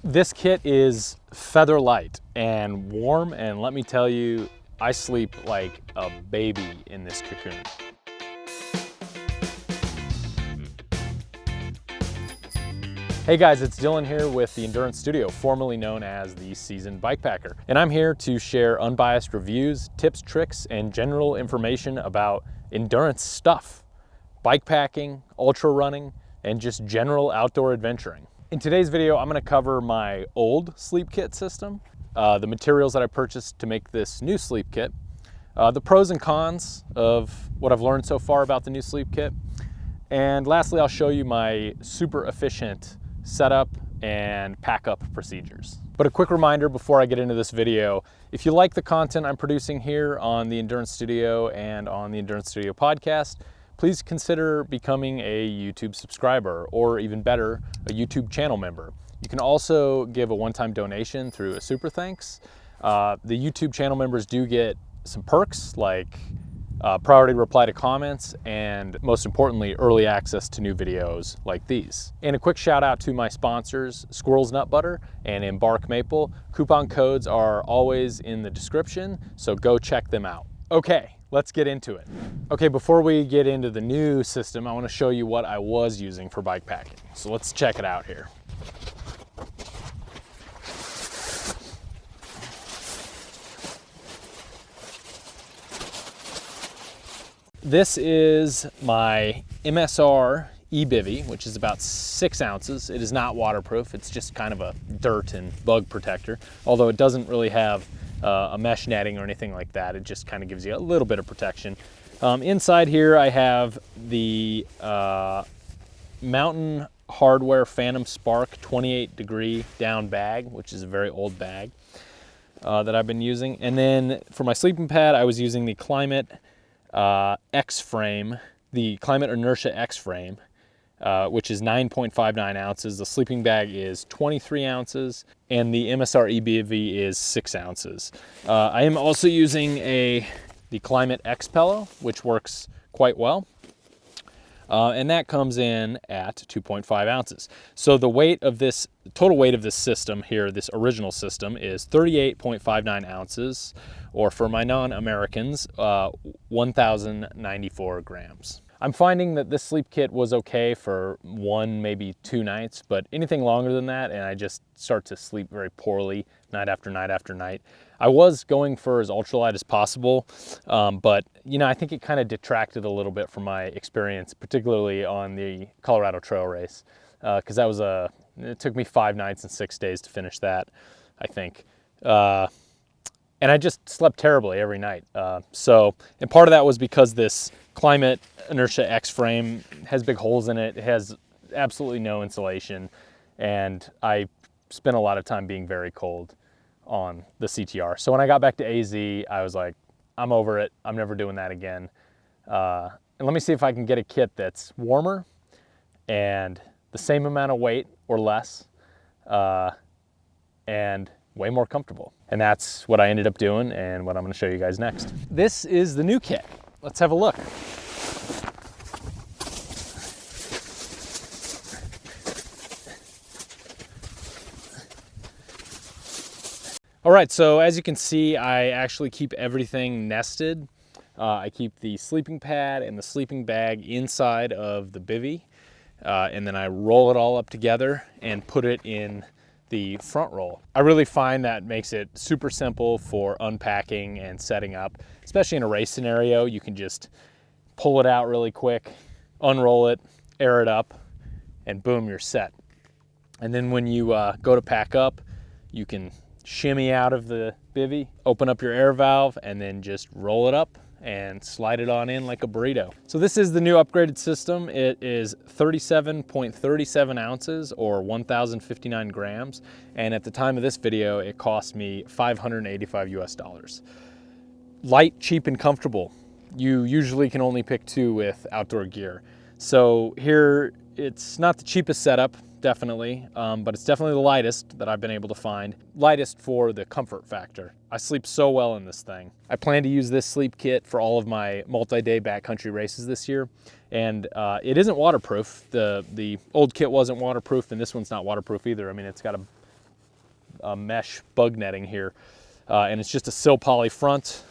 This kit is feather light and warm, and let me tell you, I sleep like a baby in this cocoon. Hey guys, it's Dylan here with the Endurance Studio, formerly known as the Seasoned Bikepacker. And I'm here to share unbiased reviews, tips, tricks, and general information about endurance stuff, bikepacking, ultra running, and just general outdoor adventuring. In today's video, I'm gonna cover my old sleep kit system, the materials that I purchased to make this new sleep kit, the pros and cons of what I've learned so far about the new sleep kit, and lastly, I'll show you my super efficient setup and pack up procedures. But a quick reminder before I get into this video, if you like the content I'm producing here on the Endurance Studio and on the Endurance Studio podcast, please consider becoming a YouTube subscriber, or even better, a YouTube channel member. You can also give a one-time donation through a super thanks. The YouTube channel members do get some perks like priority reply to comments, and most importantly, early access to new videos like these. And a quick shout out to my sponsors, Squirrel's Nut Butter and Embark Maple. Coupon codes are always in the description, so go check them out. Okay, let's get into it. Okay, before we get into the new system, I want to show you what I was using for bikepacking. So let's check it out here. This is my MSR e-bivy, which is about 6 ounces. It is not waterproof. It's just kind of a dirt and bug protector, although it doesn't really have a mesh netting or anything like that. It just kind of gives you a little bit of protection. Inside here I have the Mountain Hardwear Phantom Spark 28 degree down bag, which is a very old bag that I've been using. And then for my sleeping pad, I was using the Climate X-Frame, the Climate Inertia X-Frame, which is 9.59 ounces. The sleeping bag is 23 ounces, and the MSR e-bivy is 6 ounces. I am also using the Climate X Pillow, which works quite well. And that comes in at 2.5 ounces. So the weight of this, total weight of this system here, this original system, is 38.59 ounces, or for my non-Americans, 1,094 grams. I'm finding that this sleep kit was okay for 1, maybe 2 nights, but anything longer than that, and I just start to sleep very poorly night after night after night. I was going for as ultralight as possible, but you know, I think it kind of detracted a little bit from my experience, particularly on the Colorado Trail Race, because that was it took me 5 nights and 6 days to finish that, I think. And I just slept terribly every night. And part of that was because this Climate Inertia X frame has big holes in it. It has absolutely no insulation, and I spent a lot of time being very cold on the CTR. So when I got back to AZ, I was like, I'm over it. I'm never doing that again. And let me see if I can get a kit that's warmer and the same amount of weight or less, and way more comfortable. And that's what I ended up doing and what I'm gonna show you guys next. This is the new kit. Let's have a look. All right, so as you can see, I actually keep everything nested. I keep the sleeping pad and the sleeping bag inside of the bivy, and then I roll it all up together and put it in the front roll. I really find that makes it super simple for unpacking and setting up, especially in a race scenario. You can just pull it out really quick, unroll it, air it up, and boom, you're set. And then when you go to pack up, you can shimmy out of the bivy, open up your air valve, and then just roll it up and slide it on in like a burrito. So this is the new upgraded system. It is 37.37 ounces, or 1,059 grams. And at the time of this video, it cost me $585 US. Light, cheap, and comfortable. You usually can only pick 2 with outdoor gear. So here, it's not the cheapest setup, definitely, but it's definitely the lightest that I've been able to find. Lightest for the comfort factor. I sleep so well in this thing. I plan to use this sleep kit for all of my multi-day backcountry races this year, and it isn't waterproof. The old kit wasn't waterproof, and this one's not waterproof either. I mean, it's got a mesh bug netting here. And it's just a silpoly front,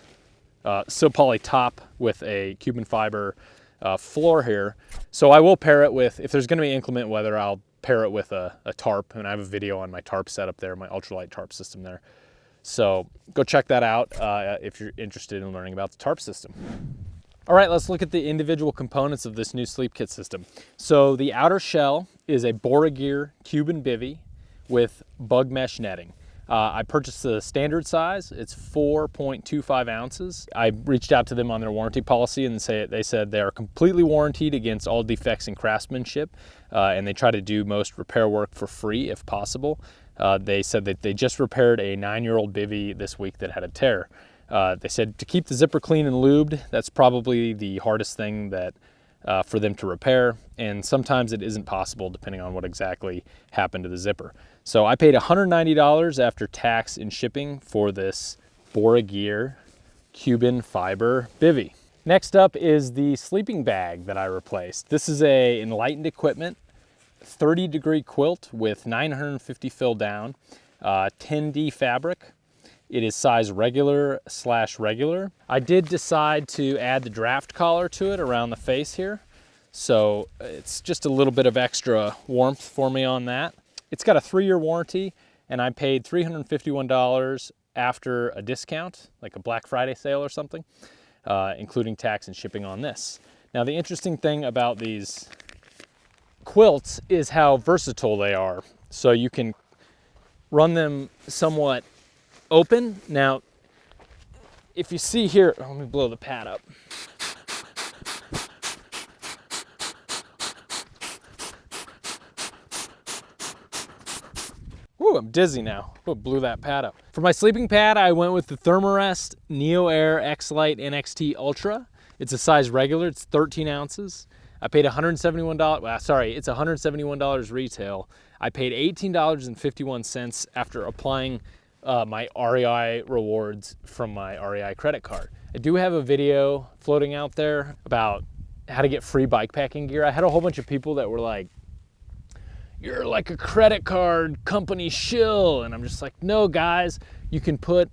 silpoly top with a Cuban fiber floor here. So I will pair it with, if there's gonna be inclement weather, I'll pair it with a tarp, and I have a video on my tarp setup there, my ultralight tarp system there. So go check that out if you're interested in learning about the tarp system. All right, let's look at the individual components of this new sleep kit system. So the outer shell is a Borogear Cuban bivy with bug mesh netting. I purchased the standard size. It's 4.25 ounces. I reached out to them on their warranty policy, and they said they are completely warranted against all defects in craftsmanship, and they try to do most repair work for free if possible. They said that they just repaired a 9-year-old bivy this week that had a tear. They said to keep the zipper clean and lubed. That's probably the hardest thing that for them to repair, and sometimes it isn't possible depending on what exactly happened to the zipper. So I paid $190 after tax and shipping for this Borogear Cuban fiber bivy. Next up is the sleeping bag that I replaced. This is a Enlightened Equipment 30-degree quilt with 950 fill down, 10D fabric. It is size regular/regular. I did decide to add the draft collar to it around the face here. So it's just a little bit of extra warmth for me on that. It's got a 3-year warranty, and I paid $351 after a discount, like a Black Friday sale or something, including tax and shipping on this. Now the interesting thing about these quilts is how versatile they are. So you can run them somewhat open. Now, if you see here, let me blow the pad up. Ooh, I'm dizzy now. Ooh, blew that pad up. For my sleeping pad, I went with the Thermarest Neo Air X-Lite NXT Ultra. It's a size regular, it's 13 ounces. I paid $171, well, sorry, it's $171 retail. I paid $18.51 after applying my REI rewards from my REI credit card. I do have a video floating out there about how to get free bikepacking gear. I had a whole bunch of people that were like, "You're like a credit card company shill," and I'm just like, no guys, you can put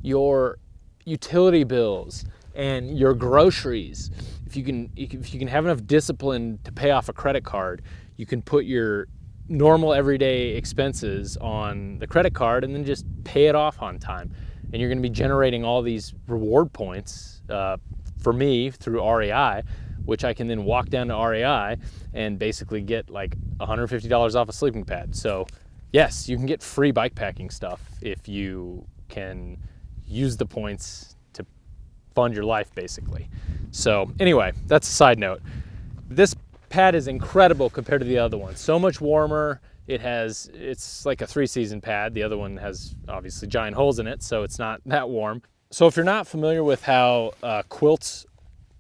your utility bills and your groceries. If you can have enough discipline to pay off a credit card, you can put your normal everyday expenses on the credit card and then just pay it off on time. And you're gonna be generating all these reward points for me through REI, which I can then walk down to REI and basically get like $150 off a sleeping pad. So yes, you can get free bikepacking stuff if you can use the points to fund your life basically. So anyway, that's a side note. This pad is incredible compared to the other one. So much warmer. It's like a 3-season pad. The other one has obviously giant holes in it, so it's not that warm. So if you're not familiar with how quilts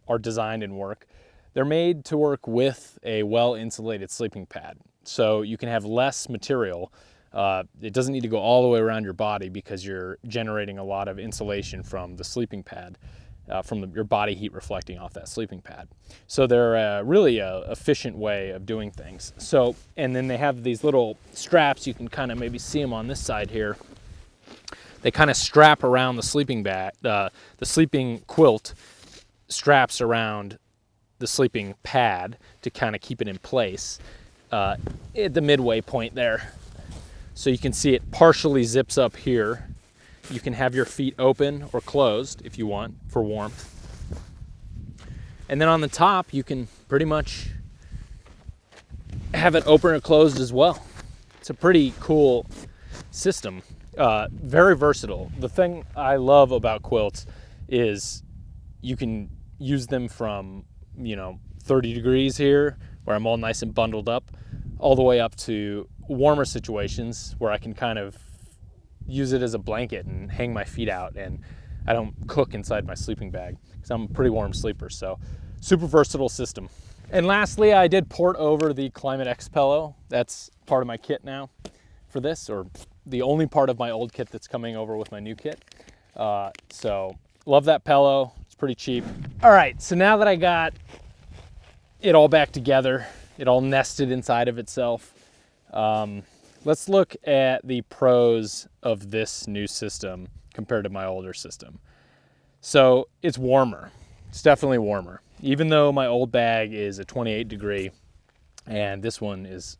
are designed and work, they're made to work with a well-insulated sleeping pad. So you can have less material. It doesn't need to go all the way around your body because you're generating a lot of insulation from the sleeping pad, from your body heat reflecting off that sleeping pad. So they're really a efficient way of doing things. So, and then they have these little straps. You can kind of maybe see them on this side here. They kind of strap around the sleeping bag. The sleeping quilt straps around the sleeping pad to kind of keep it in place at the midway point there. So you can see it partially zips up here. You can have your feet open or closed if you want for warmth. And then on the top, you can pretty much have it open or closed as well. It's a pretty cool system, very versatile. The thing I love about quilts is you can use them from 30 degrees here where I'm all nice and bundled up, all the way up to warmer situations where I can kind of use it as a blanket and hang my feet out, and I don't cook inside my sleeping bag because I'm a pretty warm sleeper. So super versatile system. And lastly, I did port over the Climate X pillow. That's part of my kit now for this, or the only part of my old kit that's coming over with my new kit. So love that pillow. It's pretty cheap. All right, so now that I got it all back together, it all nested inside of itself, let's look at the pros of this new system compared to my older system. So it's warmer. It's definitely warmer. Even though my old bag is a 28 degree and this one is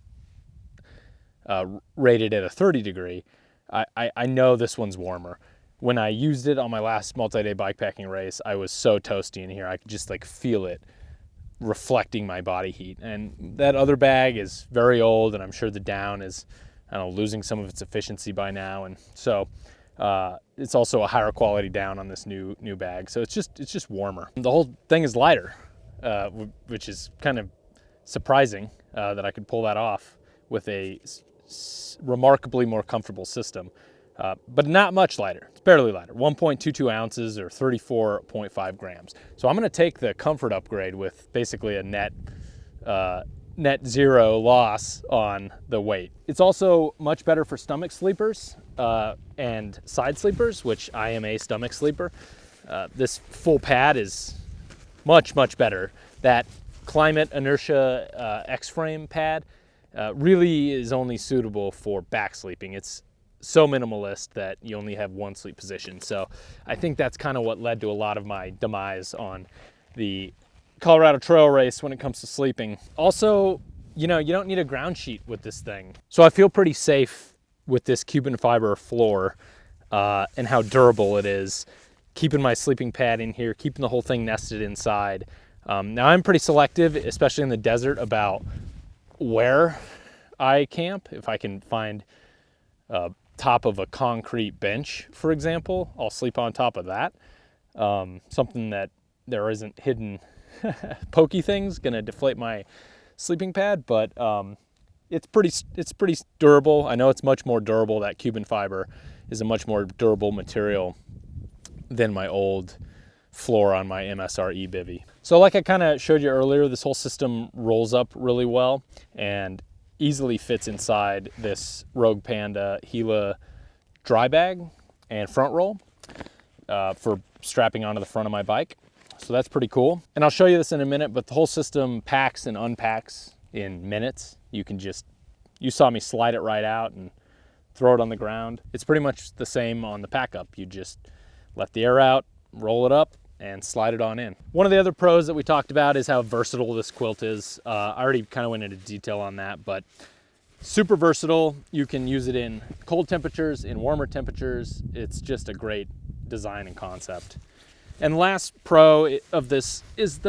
rated at a 30 degree, I know this one's warmer. When I used it on my last multi-day bikepacking race, I was so toasty in here. I could just like feel it reflecting my body heat. And that other bag is very old, and I'm sure the down is, I don't know, losing some of its efficiency by now. And so it's also a higher quality down on this new bag. So it's just warmer. The whole thing is lighter, which is kind of surprising that I could pull that off with a remarkably more comfortable system, but not much lighter. It's barely lighter, 1.22 ounces or 34.5 grams. So I'm gonna take the comfort upgrade with basically a net zero loss on the weight. It's also much better for stomach sleepers and side sleepers, which I am a stomach sleeper. This full pad is much better. That Climate Inertia X-Frame pad really is only suitable for back sleeping. It's so minimalist that you only have one sleep position. So I think that's kind of what led to a lot of my demise on the Colorado Trail race when it comes to sleeping. Also, you know, you don't need a ground sheet with this thing. So I feel pretty safe with this Cuban fiber floor and how durable it is. Keeping my sleeping pad in here, keeping the whole thing nested inside. Now I'm pretty selective, especially in the desert, about where I camp. If I can find top of a concrete bench, for example, I'll sleep on top of that. Something that there isn't hidden pokey things gonna deflate my sleeping pad, but it's pretty durable. I know it's much more durable. That Cuban fiber is a much more durable material than my old floor on my MSRE bivy. So like I kind of showed you earlier, this whole system rolls up really well and easily fits inside this Rogue Panda Gila dry bag and front roll for strapping onto the front of my bike. So that's pretty cool. And I'll show you this in a minute, but the whole system packs and unpacks in minutes. You saw me slide it right out and throw it on the ground. It's pretty much the same on the pack up. You just let the air out, roll it up, and slide it on in. One of the other pros that we talked about is how versatile this quilt is. I already kind of went into detail on that, but super versatile. You can use it in cold temperatures, in warmer temperatures. It's just a great design and concept. And the last pro of this is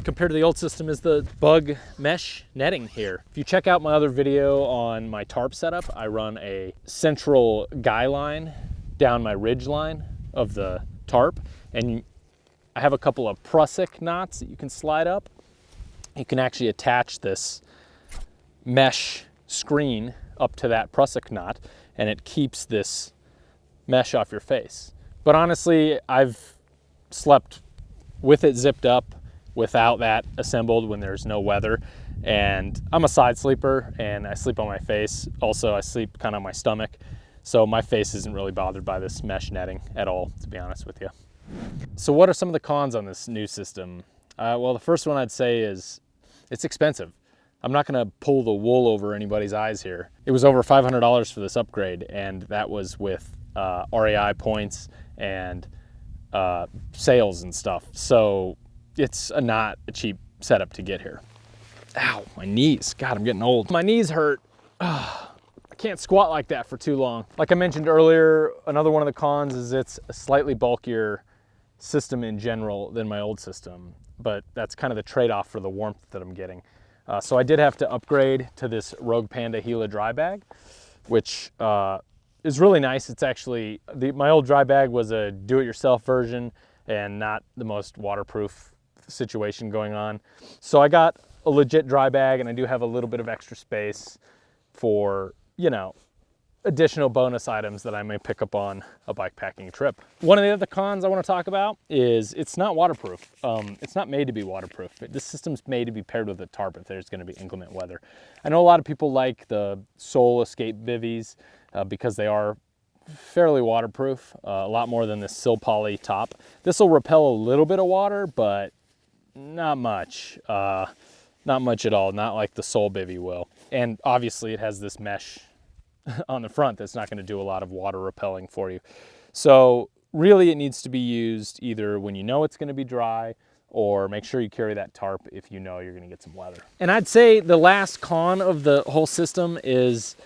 compared to the old system, is the bug mesh netting here. If you check out my other video on my tarp setup, I run a central guy line down my ridge line of the tarp, and I have a couple of prusik knots that you can slide up. You can actually attach this mesh screen up to that prusik knot, and it keeps this mesh off your face. But honestly, I've slept with it zipped up without that assembled when there's no weather, and I'm a side sleeper and I sleep on my face. Also, I sleep kind of on my stomach, so my face isn't really bothered by this mesh netting at all, to be honest with you. So what are some of the cons on this new system? Well, the first one I'd say is it's expensive. I'm not gonna pull the wool over anybody's eyes here. It was over $500 for this upgrade, and that was with REI points and sales and stuff. So it's not a cheap setup to get here. Ow, my knees. God, I'm getting old. My knees hurt. I can't squat like that for too long. Like I mentioned earlier, another one of the cons is it's a slightly bulkier system in general than my old system, but that's kind of the trade-off for the warmth that I'm getting. So I did have to upgrade to this Rogue Panda Gila dry bag, which is really nice. It's actually, my old dry bag was a do-it-yourself version and not the most waterproof situation going on. So I got a legit dry bag, and I do have a little bit of extra space for, you know, additional bonus items that I may pick up on a bikepacking trip. One of the other cons I want to talk about is it's not waterproof. It's not made to be waterproof. This system's made to be paired with a tarp if there's going to be inclement weather. I know a lot of people like the Soul Escape bivvies because they are fairly waterproof, a lot more than this silpoly top. This will repel a little bit of water, but not much. Not much at all, not like the Soul bivvy will. And obviously it has this mesh on the front that's not going to do a lot of water repelling for you. So really it needs to be used either when you know it's going to be dry, or make sure you carry that tarp if you know you're going to get some weather. And I'd say the last con of the whole system is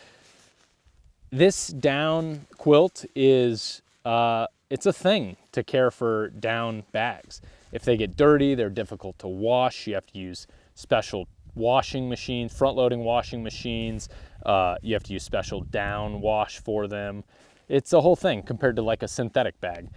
this down quilt is, it's a thing to care for down bags. If they get dirty, they're difficult to wash. You have to use special washing machines, front-loading washing machines. You have to use special down wash for them. It's a whole thing compared to like a synthetic bag.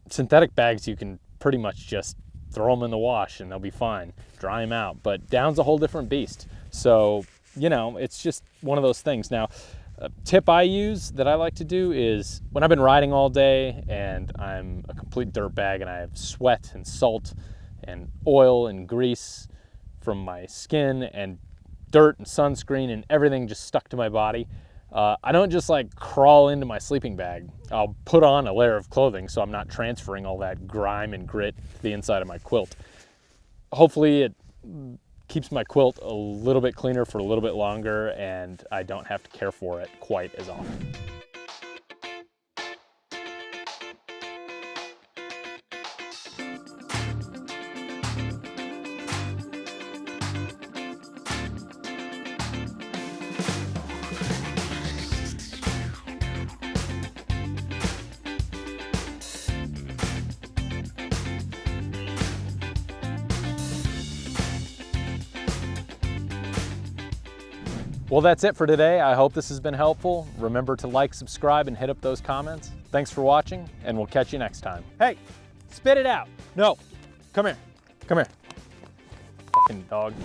Synthetic bags, you can pretty much just throw them in the wash and they'll be fine, dry them out. But down's a whole different beast. So, you know, it's just one of those things. Now, a tip I use that I like to do is when I've been riding all day and I'm a complete dirtbag and I have sweat and salt and oil and grease from my skin and dirt and sunscreen and everything just stuck to my body, I don't just like crawl into my sleeping bag. I'll put on a layer of clothing so I'm not transferring all that grime and grit to the inside of my quilt. Hopefully it keeps my quilt a little bit cleaner for a little bit longer and I don't have to care for it quite as often. Well, that's it for today. I hope this has been helpful. Remember to like, subscribe, and hit up those comments. Thanks for watching, and we'll catch you next time. Hey, spit it out. No, come here, come here. Fucking dog.